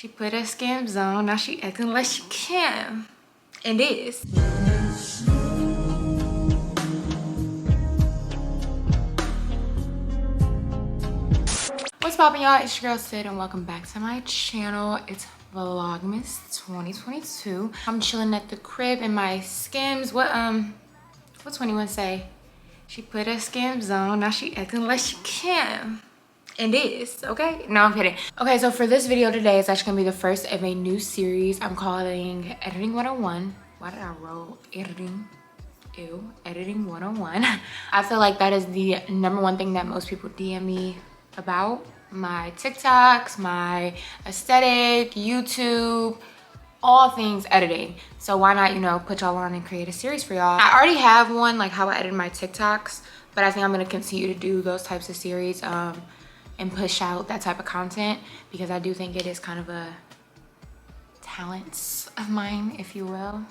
She put her skims on, now she acting like she can. And is. What's poppin', y'all? It's your girl Sid and welcome back to my channel. It's Vlogmas 2022. I'm chilling at the crib in my skims. What's 21 say? She put her skims on, now she acting like she can. And is, okay? No, I'm kidding. Okay, so for this video today, it's actually gonna be the first of a new series I'm calling Editing 101. Why did I roll editing? Ew, Editing 101. I feel like that is the #1 thing that most people DM me about. My TikToks, my aesthetic, YouTube, all things editing. So why not, you know, put y'all on and create a series for y'all. I already have one, like how I edit my TikToks, but I think I'm gonna continue to do those types of series and push out that type of content because I do think it is kind of a talent of mine, if you will.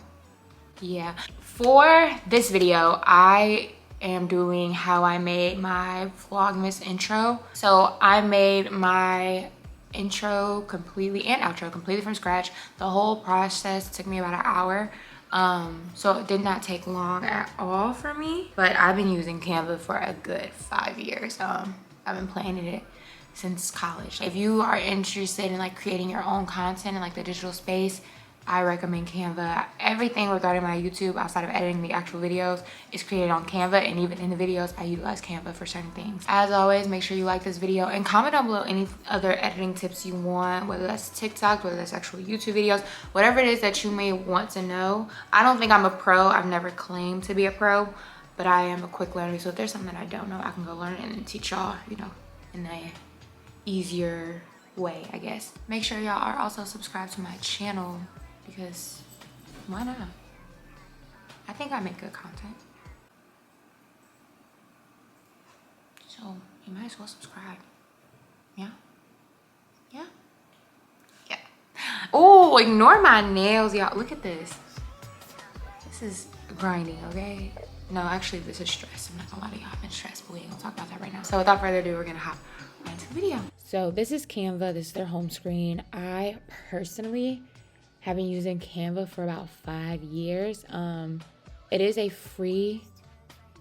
Yeah. For this video, I am doing how I made my Vlogmas intro. So I made my intro completely and outro completely from scratch. The whole process took me about an hour. So it did not take long at all for me, but I've been using Canva for a good 5 years. I've been playing it since college. If you are interested in like creating your own content in like the digital space, I recommend Canva. Everything regarding my YouTube outside of editing the actual videos is created on Canva, and even in the videos I utilize Canva for certain things. As always, make sure you like this video and comment down below any other editing tips you want, whether that's TikTok, whether that's actual YouTube videos, whatever it is that you may want to know. I don't think I'm a pro. I've never claimed to be a pro, but I am a quick learner. So if there's something that I don't know, I can go learn it and teach y'all, you know, in the easier way, I guess. Make sure y'all are also subscribed to my channel because why not? I think I make good content. So you might as well subscribe. Yeah? Yeah? Yeah. Oh, ignore my nails, y'all. Look at this. This is grinding, okay? No, actually this is stress. I'm not gonna lie to y'all, I've been stressed, but we ain't gonna talk about that right now. So without further ado, we're gonna hop right into the video. So this is Canva, this is their home screen. I personally have been using Canva for about 5 years. It is a free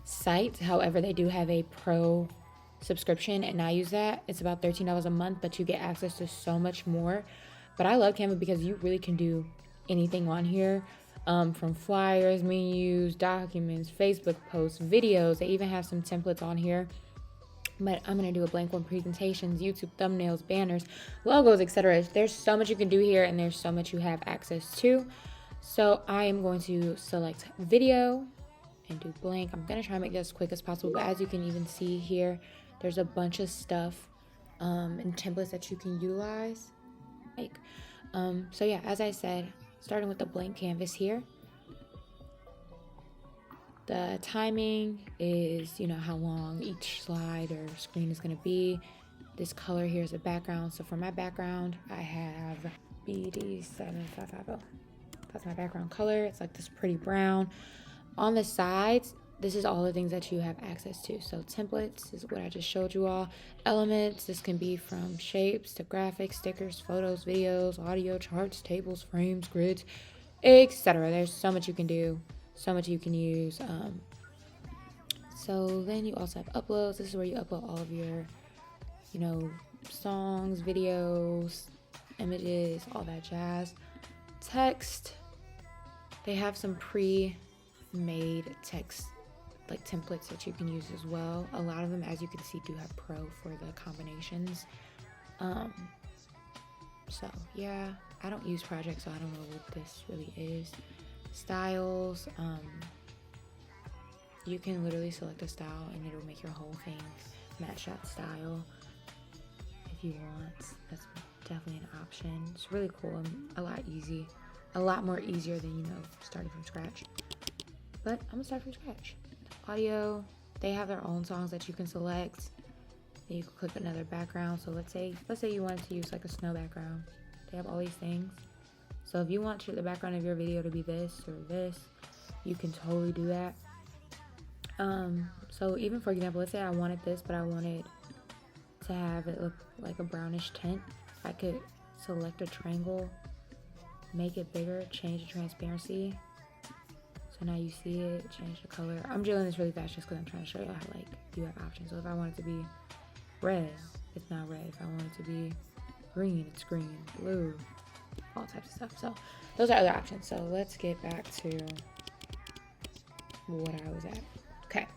site. However, they do have a pro subscription and I use that. It's about $13 a month, but you get access to so much more. But I love Canva because you really can do anything on here. From flyers, menus, documents, Facebook posts, videos. They even have some templates on here. But I'm gonna do a blank one: presentations, YouTube thumbnails, banners, logos, etc. There's so much you can do here and there's so much you have access to. So I am going to select video and do blank. I'm gonna try and make this as quick as possible, but as you can even see here, there's a bunch of stuff and templates that you can utilize. So yeah, as I said, starting with the blank canvas here. The timing is, you know, how long each slide or screen is going to be. This color here is the background. So for my background, I have BD7550. That's my background color. It's like this pretty brown. On the sides, this is all the things that you have access to. So templates is what I just showed you all. Elements, this can be from shapes to graphics, stickers, photos, videos, audio, charts, tables, frames, grids, etc. There's so much you can do. So much you can use. So then you also have uploads. This is where you upload all of your, you know, songs, videos, images, all that jazz. Text. They have some pre-made text like templates that you can use as well. A lot of them, as you can see, do have pro for the combinations. So yeah, I don't use projects, so I don't know what this really is. Styles, you can literally select a style and it'll make your whole thing match that style if you want. That's definitely an option. It's really cool and a lot more easier than, you know, starting from scratch. But I'm gonna start from scratch. Audio, they have their own songs that you can select. Then you can click another background. So let's say you wanted to use like a snow background. They have all these things. So if you want the background of your video to be this or this, you can totally do that. So even for example, let's say I wanted this, but I wanted to have it look like a brownish tint. I could select a triangle, make it bigger, change the transparency. So now you see it, change the color. I'm doing this really fast just because I'm trying to show you how like you have options. So if I want it to be red, it's now red. If I want it to be green, it's green, blue, all types of stuff. So those are other options. So let's get back to what I was at. Okay.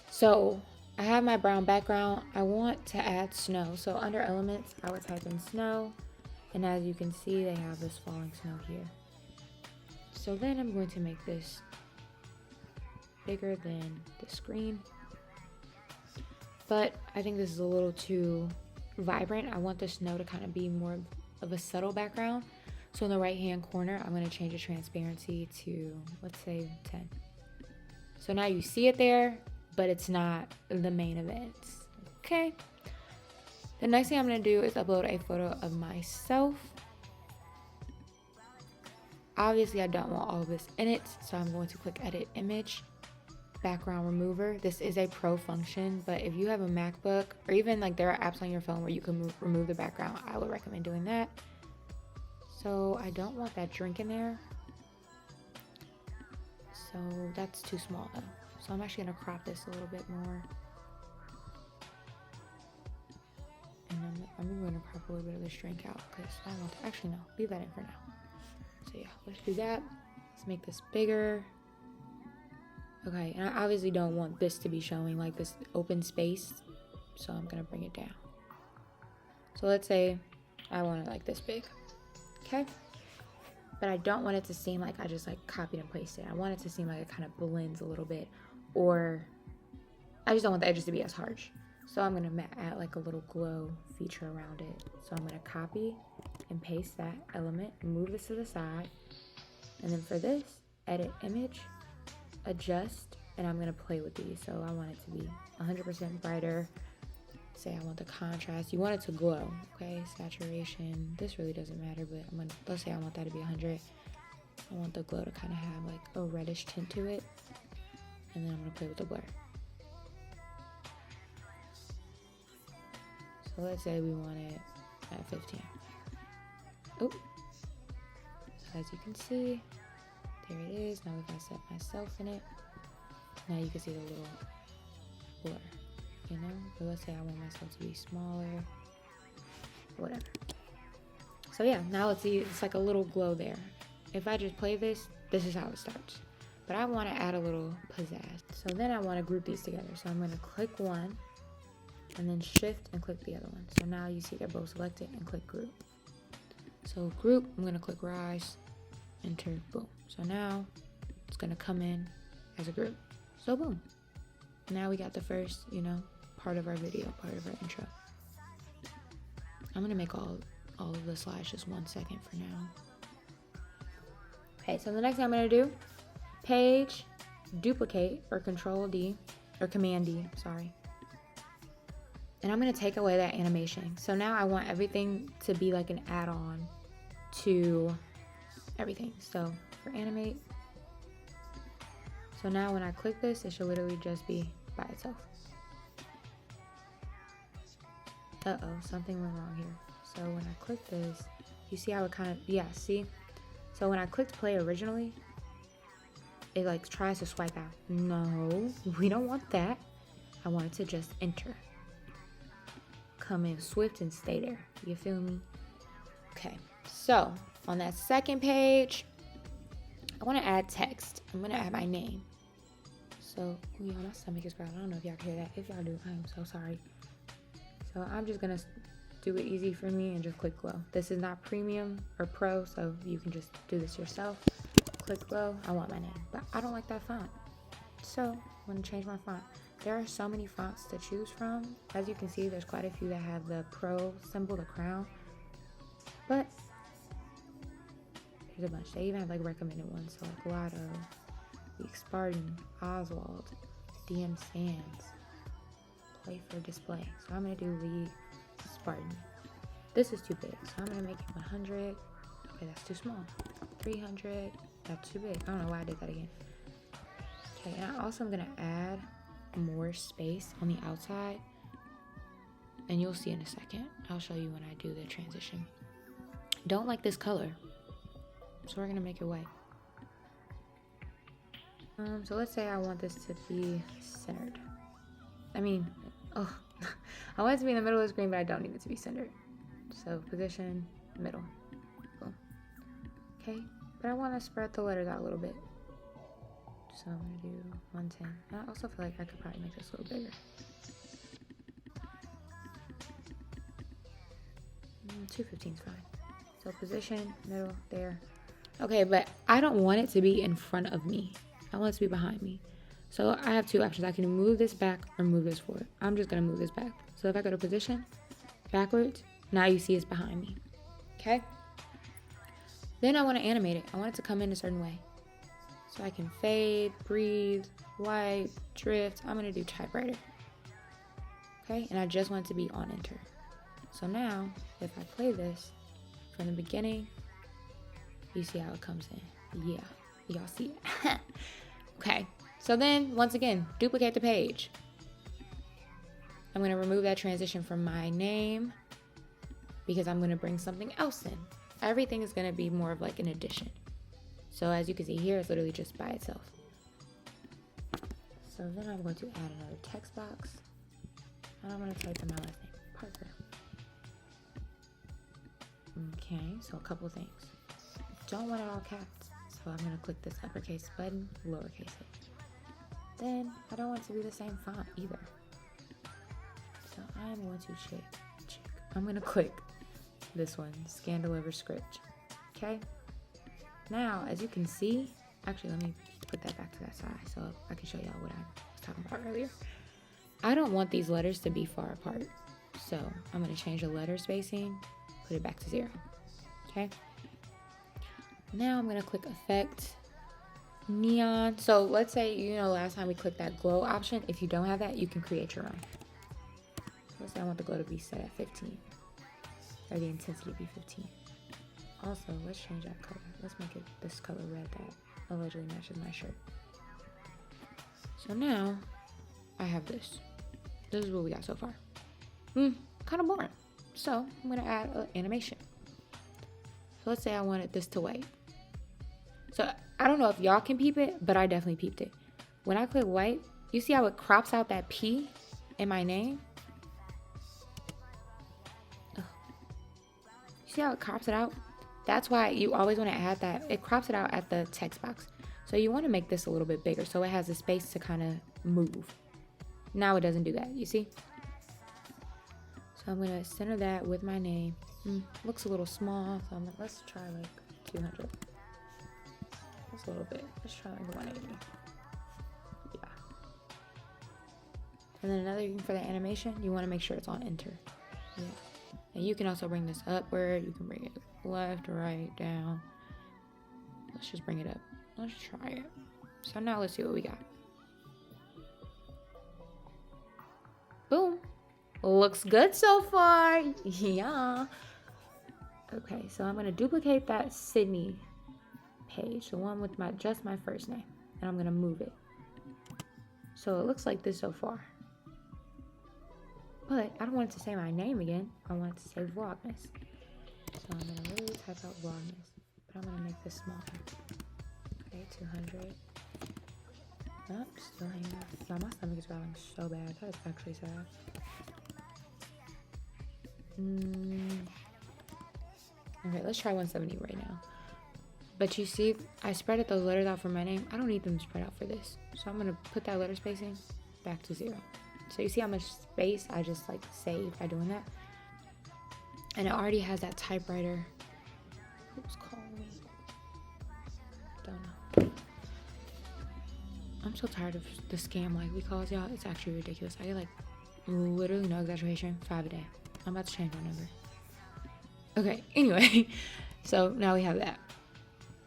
So I have my brown background. I want to add snow. So under elements, I would type in snow. And as you can see, they have this falling snow here. So then I'm going to make this bigger than the screen. But I think this is a little too vibrant. I want the snow to kind of be more of a subtle background. So in the right hand corner, I'm going to change the transparency to, let's say 10. So now you see it there, but it's not the main events. Okay. The next thing I'm going to do is upload a photo of myself. Obviously, I don't want all of this in it, so I'm going to click Edit Image, Background Remover. This is a pro function, but if you have a MacBook, or even like there are apps on your phone where you can remove the background, I would recommend doing that. So I don't want that drink in there. So that's too small though. So I'm actually gonna crop this a little bit more. And I'm even gonna crop a little bit of this drink out because I want to, actually no, leave that in for now. So yeah, let's do that. Let's make this bigger. Okay, and I obviously don't want this to be showing like this open space. So I'm gonna bring it down. So let's say I want it like this big. Okay, but I don't want it to seem like I just like copied and pasted. I want it to seem like it kind of blends a little bit, or I just don't want the edges to be as harsh. So I'm gonna add like a little glow feature around it. So I'm gonna copy and paste that element, move this to the side, and then for this, edit image, adjust, and I'm gonna play with these. So I want it to be 100% brighter. Say I want the contrast. You want it to glow, okay? Saturation. This really doesn't matter, but let's say I want that to be 100. I want the glow to kind of have like a reddish tint to it, and then I'm gonna play with the blur. So let's say we want it at 15. Oh, so as you can see, there it is. Now if I set myself in it, now you can see the little blur. You know, but let's say I want myself to be smaller, whatever. So yeah, now let's see, it's like a little glow there. If I just play this, this is how it starts. But I want to add a little pizzazz. So then I want to group these together. So I'm going to click one and then shift and click the other one. So now you see they're both selected and click group. So group, I'm going to click rise, enter, boom. So now it's going to come in as a group. So boom. Now we got the first, you know, part of our video, part of our intro. I'm gonna make all of the slides just 1 second for now. Okay, so the next thing I'm gonna do, page, duplicate, or Control D, or Command D, sorry. And I'm gonna take away that animation. So now I want everything to be like an add-on to everything. So for animate, so now when I click this, it should literally just be by itself. Uh-oh, something went wrong here. So when I click this, you see how it kind of, yeah, see? So when I clicked play originally, it like tries to swipe out. No, we don't want that. I want it to just enter. Come in swift and stay there. You feel me? Okay, so on that second page, I want to add text. I'm going to add my name. So, yeah, my stomach is growling. I don't know if y'all can hear that. If y'all do, I am so sorry. So I'm just going to do it easy for me and just click glow. This is not premium or pro, so you can just do this yourself. Click glow. I want my name, but I don't like that font. So I'm going to change my font. There are so many fonts to choose from. As you can see, there's quite a few that have the pro symbol, the crown. But there's a bunch. They even have like recommended ones. So like Lotto, Week Spartan, Oswald, DM Sands, Play for Display. So I'm going to do League Spartan. This is too big, so I'm going to make it 100. Okay, that's too small. 300, that's too big. I don't know why I did that again. Okay, and I also am going to add more space on the outside. and you'll see in a second. I'll show you when I do the transition. Don't like this color, so we're gonna make it white. So let's say I want this to be centered. I mean, oh, I want it to be in the middle of the screen, but I don't need it to be centered. So position, middle. Boom. Okay, but I want to spread the letters out a little bit. So I'm gonna do 110. I also feel like I could probably make this a little bigger. 215 is fine. So position, middle, there. Okay, but I don't want it to be in front of me. I want it to be behind me. So I have two options. I can move this back or move this forward. I'm just gonna move this back. So if I go to position, backwards, now you see it's behind me. Okay? Then I want to animate it. I want it to come in a certain way. So I can fade, breathe, wipe, drift. I'm gonna do typewriter. Okay, and I just want it to be on enter. So now, if I play this from the beginning, you see how it comes in. Yeah, y'all see it. Okay, so then once again, duplicate the page. I'm gonna remove that transition from my name because I'm gonna bring something else in. Everything is gonna be more of like an addition. So as you can see here, it's literally just by itself. So then I'm going to add another text box. And I'm gonna type in my last name, Parker. Okay, so a couple things. Don't want it all caps, so I'm gonna click this uppercase button, lowercase it. Then I don't want it to be the same font either. So I'm going to check. I'm gonna click this one, scan deliver script. Okay. Now, as you can see, actually let me put that back to that side so I can show y'all what I was talking about earlier. I don't want these letters to be far apart, so I'm gonna change the letter spacing, put it back to 0. Okay. Now I'm gonna click effect, neon. So let's say, you know, last time we clicked that glow option. If you don't have that, you can create your own. Let's say I want the glow to be set at 15, or the intensity to be 15. Also, let's change that color. Let's make it this color red that allegedly matches my shirt. So now I have this. This is what we got so far. Kind of boring. So I'm gonna add an animation. So let's say I wanted this to white. So I don't know if y'all can peep it, but I definitely peeped it. When I click white, you see how it crops out that P in my name? Ugh. You see how it crops it out? That's why you always want to add that. It crops it out at the text box. So you want to make this a little bit bigger so it has a space to kind of move. Now it doesn't do that, you see? So I'm going to center that with my name. Looks a little small, so I'm like, let's try like 200. Just a little bit. Let's try like 180. Yeah. And then another thing for the animation, you want to make sure it's on enter. Yeah. And you can also bring this upward. You can bring it left, right, down. Let's just bring it up. Let's try it. So now let's see what we got. Boom. Looks good so far. Yeah. Okay, so I'm going to duplicate that Sydney page, the one with just my first name, and I'm going to move it. So it looks like this so far. But I don't want it to say my name again. I want it to say Vlogmas. So I'm going to literally type out Vlogmas, but I'm going to make this smaller. Okay, 200. Oh, still hanging out. Y'all, my stomach is growling so bad. That is actually sad. Okay, let's try 170 right now. But you see, I spread those letters out for my name. I don't need them spread out for this. So I'm going to put that letter spacing back to 0. So you see how much space I just like saved by doing that? And it already has that typewriter. Who's calling me? Don't know. I'm so tired of the scam like we calls, y'all. It's actually ridiculous. I get like literally, no exaggeration, 5 a day. I'm about to change my number. Okay, anyway. So now we have that.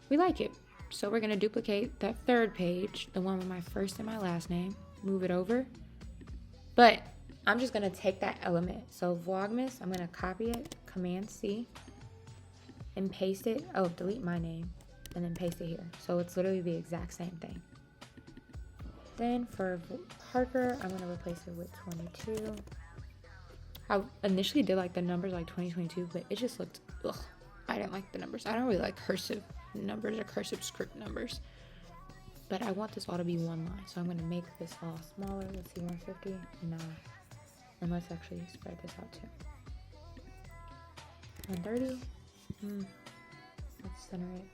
We like it. So we're going to duplicate that third page, the one with my first and my last name, move it over. But I'm just going to take that element. So Vlogmas, I'm going to copy it, Command C, and paste it. Oh, delete my name, and then paste it here. So it's literally the exact same thing. Then for Parker, I'm going to replace it with 22. I initially did like the numbers like 2022, but it just looked, ugh. I didn't like the numbers. I don't really like cursive numbers or cursive script numbers. But I want this all to be one line. So I'm going to make this all smaller. Let's see, 150. Nah. And let's actually spread this out too. 130. Let's center it.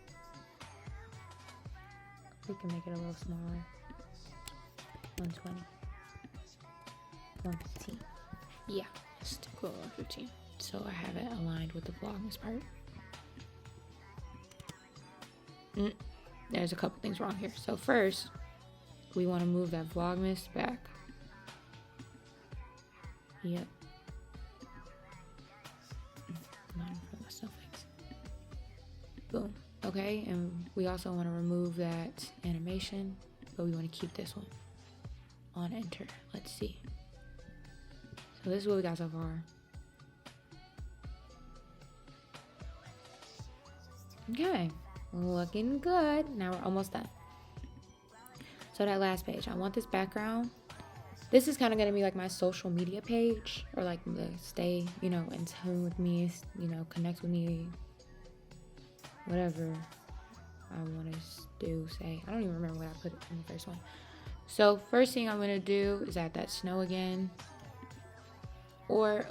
We can make it a little smaller. 120. 115. Yeah, just go 115. So I have it aligned with the Vlogmas part. There's a couple things wrong here. So first, we want to move that Vlogmas back. Yep. Not in front of my snowflakes. Boom. Okay, and we also want to remove that animation, but we want to keep this one on enter. Let's see. So this is what we got so far. Okay, looking good. Now we're almost done. So that last page, I want this background. This is kind of going to be like my social media page, or like the stay, you know, in tune with me, you know, connect with me, whatever I want to do, say. I don't even remember what I put in the first one. So first thing I'm going to do is add that snow again. Or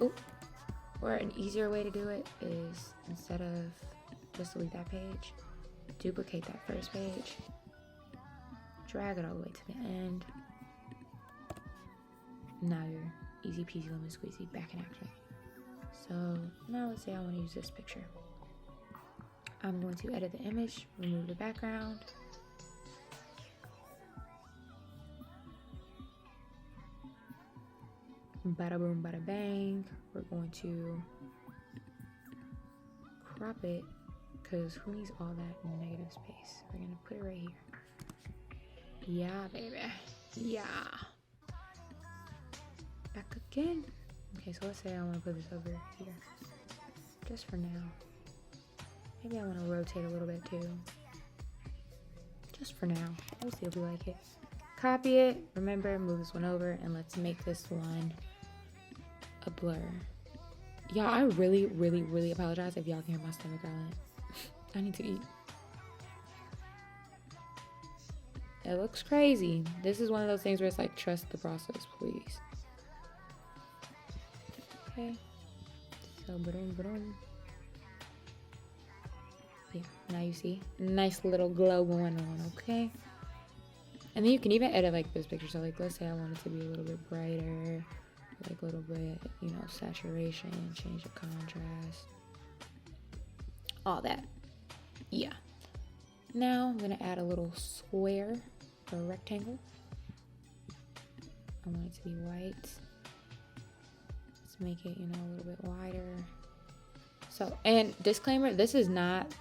an easier way to do it is, instead of just delete that page, duplicate that first page, drag it all the way to the end. Now you're easy peasy lemon squeezy back in action. So now let's say I want to use this picture. I'm going to edit the image, remove the background. Bada boom, bada bang. We're going to crop it because who needs all that negative space? We're going to put it right here. Yeah, baby. Yeah. Back again. Okay, so let's say I want to put this over here. Just for now. Maybe I want to rotate a little bit too. Just for now. We'll see if we like it. Copy it. Remember, move this one over, and let's make this one a blur. Y'all, I really, really, really apologize if y'all can hear my stomach growling. I need to eat. It looks crazy. This is one of those things where it's like, trust the process, please. Okay. So, boom. Yeah, now you see. Nice little glow going on, okay? And then you can even edit like this picture. So like, let's say I want it to be a little bit brighter, like a little bit, you know, saturation, change the contrast, all that. Yeah. Now I'm gonna add a little square or a rectangle. I want it to be white. Let's make it, you know, a little bit wider. So, and disclaimer, this is not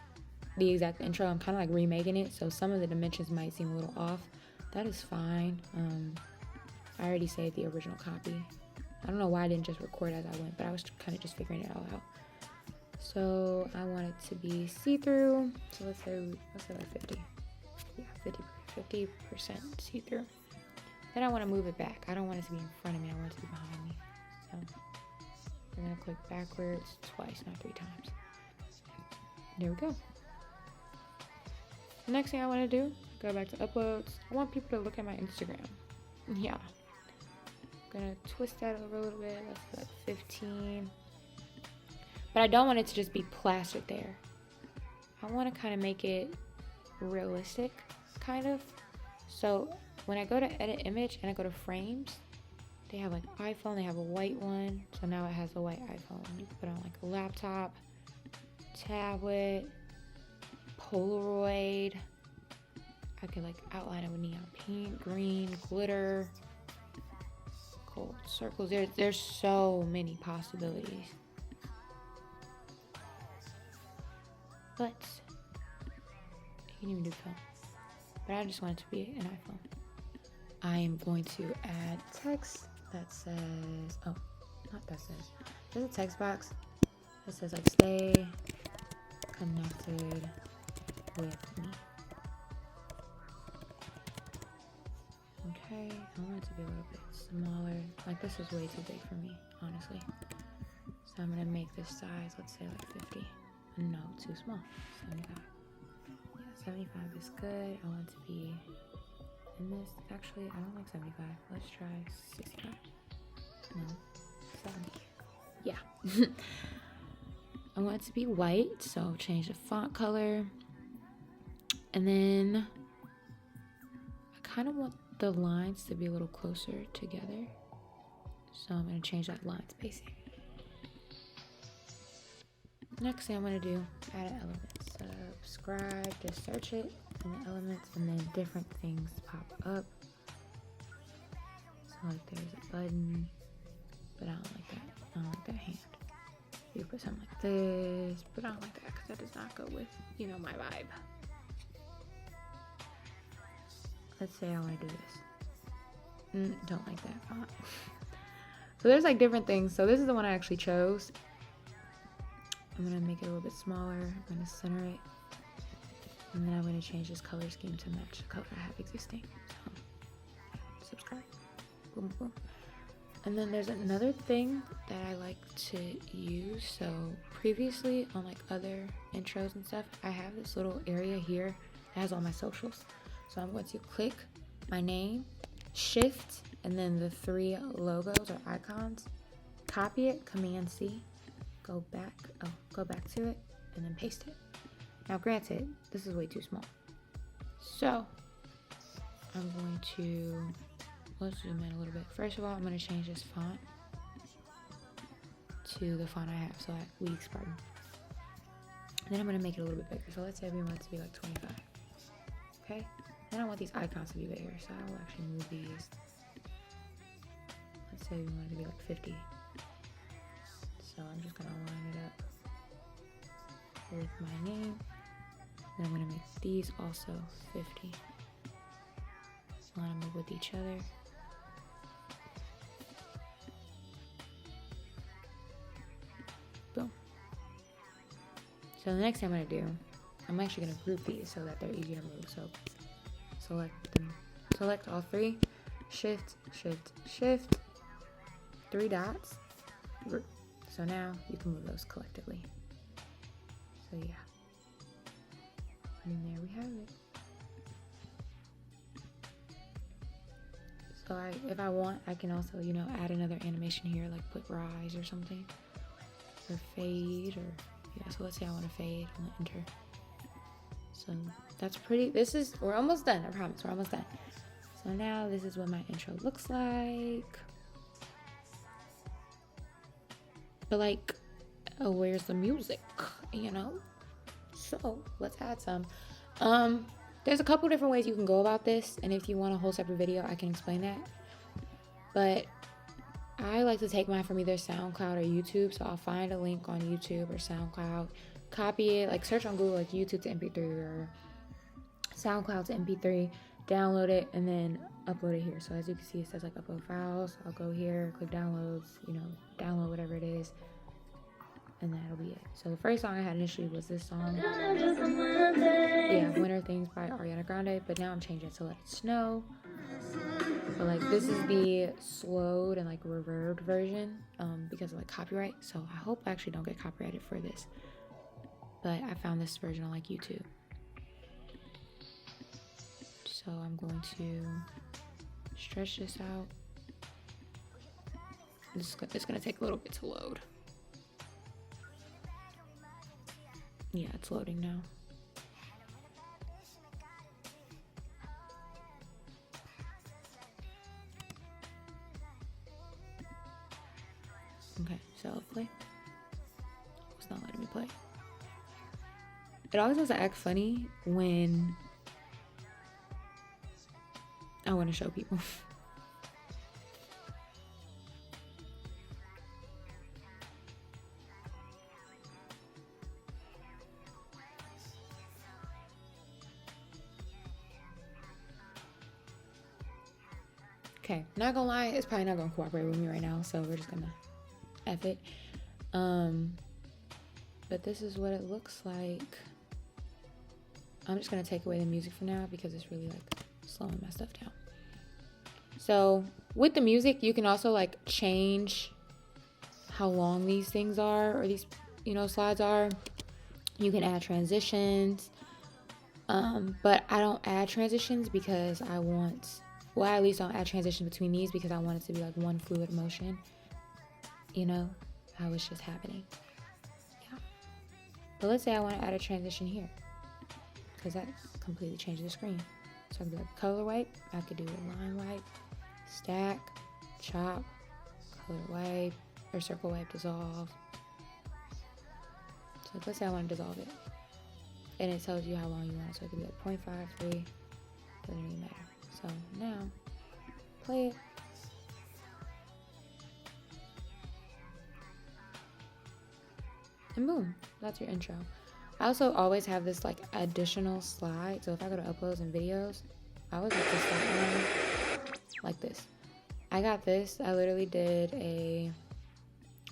the exact intro. I'm kind of like remaking it, so some of the dimensions might seem a little off. That is fine. I already saved the original copy. I don't know why I didn't just record as I went, but I was kind of just figuring it all out. So I want it to be see-through. So let's say like 50. Yeah, 50% see-through. Then I want to move it back. I don't want it to be in front of me. I want it to be behind me. So we're gonna click backwards twice, not 3 times. There we go. The next thing I want to do, go back to uploads. I want people to look at my Instagram. Yeah. I'm gonna twist that over a little bit. Let's do like 15. But I don't want it to just be plastered there. I want to kind of make it realistic, kind of. So when I go to edit image and I go to frames, they have like iPhone, they have a white one. So now it has a white iPhone. You can put on like a laptop, tablet, Polaroid. I could like outline it with neon pink, green, glitter, gold circles. There's so many possibilities. But you can even do phone. But I just want it to be an iPhone. I am going to add text that says, oh, not that says. There's a text box that says like, stay connected with me. Okay, I want it to be a little bit smaller. Like, this is way too big for me, honestly. So I'm gonna make this size, let's say like 50. No, too small. 75. Yeah, 75 is good. I want it to be in this. Actually, I don't like 75. Let's try 65. No, 70. Yeah. I want it to be white, so I'll change the font color. And then I kind of want the lines to be a little closer together. So I'm going to change that line spacing. Next thing I'm going to do, add an element. Subscribe, just search it in the elements, and then different things pop up. So like there's a button, but I don't like that. I don't like that hand. You put something like this, but I don't like that because that does not go with, you know, my vibe. Let's say I want to do this. Don't like that font. So there's like different things. So this is the one I actually chose. I'm going to make it a little bit smaller. I'm going to center it. And then I'm going to change this color scheme to match the color I have existing. So subscribe. Boom, boom. And then there's another thing that I like to use. So previously on like other intros and stuff, I have this little area here that has all my socials. So I'm going to click my name, shift, and then the 3 logos or icons, copy it, Command C, go back to it, and then paste it. Now granted, this is way too small. So I'm going to, let's zoom in a little bit. First of all, I'm going to change this font to the font I have, so at Weeks, pardon. And then I'm going to make it a little bit bigger. So let's say we want it to be like 25. Okay? Then I want these icons to be bigger, so I will actually move these. Let's say we want it to be like 50. So I'm just going to line it up with my name. Then I'm going to make these also 50. Line them up with each other. Boom. So the next thing I'm going to do, I'm actually going to group these so that they're easier to move. So select all 3, shift, shift, shift, 3 dots, group. So now you can move those collectively. So yeah. And there we have it. So if I want, I can also, you know, add another animation here, like put rise or something, or fade, or yeah. So let's say I want to fade. I'm gonna enter. So that's pretty. We're almost done. I promise, we're almost done. So now this is what my intro looks like. But like, oh, where's the music? You know. So let's add some. There's a couple different ways you can go about this, and if you want a whole separate video, I can explain that. But I like to take mine from either SoundCloud or YouTube, so I'll find a link on YouTube or SoundCloud, copy it, like search on Google like YouTube to MP3 or SoundCloud to MP3, download it, and then upload it here. So as you can see, it says like upload files. I'll go here, click downloads, you know, download whatever it is, and that'll be it. So the first song I had initially was this song. Yeah, Winter Things by Ariana Grande, but now I'm changing it to Let It Snow. So like this is the slowed and like reverbed version because of like copyright. So I hope I actually don't get copyrighted for this. But I found this version on like YouTube. So I'm going to stretch this out. It's gonna take a little bit to load. Yeah, it's loading now. Okay, so play. It's not letting me play. It always wants to act funny when I want to show people. Okay, not gonna lie, it's probably not gonna cooperate with me right now, so we're just gonna F it. But this is what it looks like. I'm just gonna take away the music for now because it's really like slowing my stuff down. So with the music, you can also like change how long these things are, or these, you know, slides are. You can add transitions, but I don't add transitions because I want, well, I at least don't add transitions between these because I want it to be like one fluid motion, you know, how it's just happening. Yeah. But let's say I want to add a transition here, because that completely changes the screen. So I can do like color wipe, I could do a line wipe, stack, chop, color wipe, or circle wipe, dissolve. So let's say I want to dissolve it. And it tells you how long you want it. So it could be like 0.5, 3, doesn't really matter. So now, play it. And boom, that's your intro. I also always have this like additional slide. So if I go to uploads and videos, I always get this one like this. I got this. I literally did a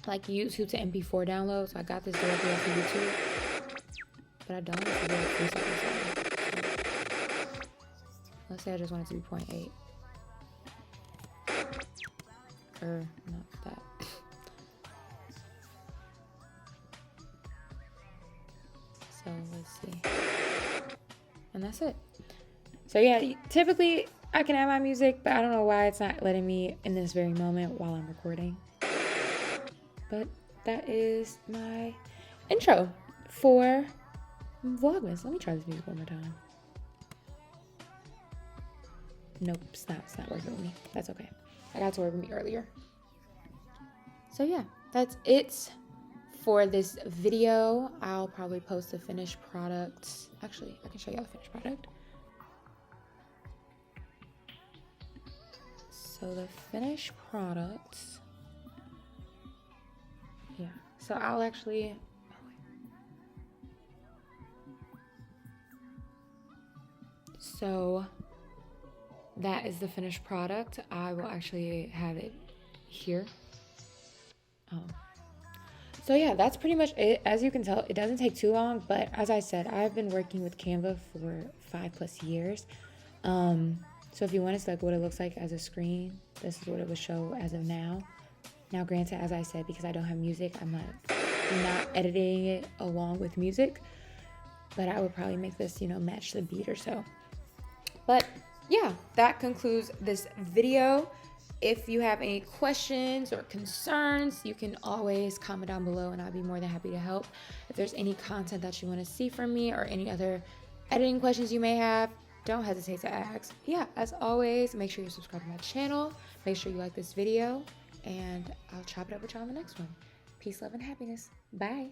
like YouTube to MP4 download. So I got this directly off of YouTube. But I don't have to do it 3 seconds long. Let's say I just want it to be 0.8. Or not that. So let's see. And that's it. So yeah, typically I can add my music, but I don't know why it's not letting me in this very moment while I'm recording. But that is my intro for Vlogmas. Let me try this music one more time. Nope, it's not working with me. That's okay. I got to work with me earlier. So yeah, that's it for this video. I'll probably post the finished product. Actually, I can show you the finished product. So the finished product, yeah. So I'll actually, so that is the finished product. I will actually have it here. So yeah, that's pretty much it. As you can tell, it doesn't take too long, but as I said, I've been working with Canva for 5+ years. So if you want to see like what it looks like as a screen, this is what it would show as of now. Now granted, as I said, because I don't have music, I'm not editing it along with music, but I would probably make this, you know, match the beat or so. But yeah, that concludes this video. If you have any questions or concerns, you can always comment down below and I'll be more than happy to help. If there's any content that you want to see from me or any other editing questions you may have, don't hesitate to ask. Yeah, as always, make sure you subscribe to my channel. Make sure you like this video, and I'll chop it up with y'all in the next one. Peace, love, and happiness. Bye.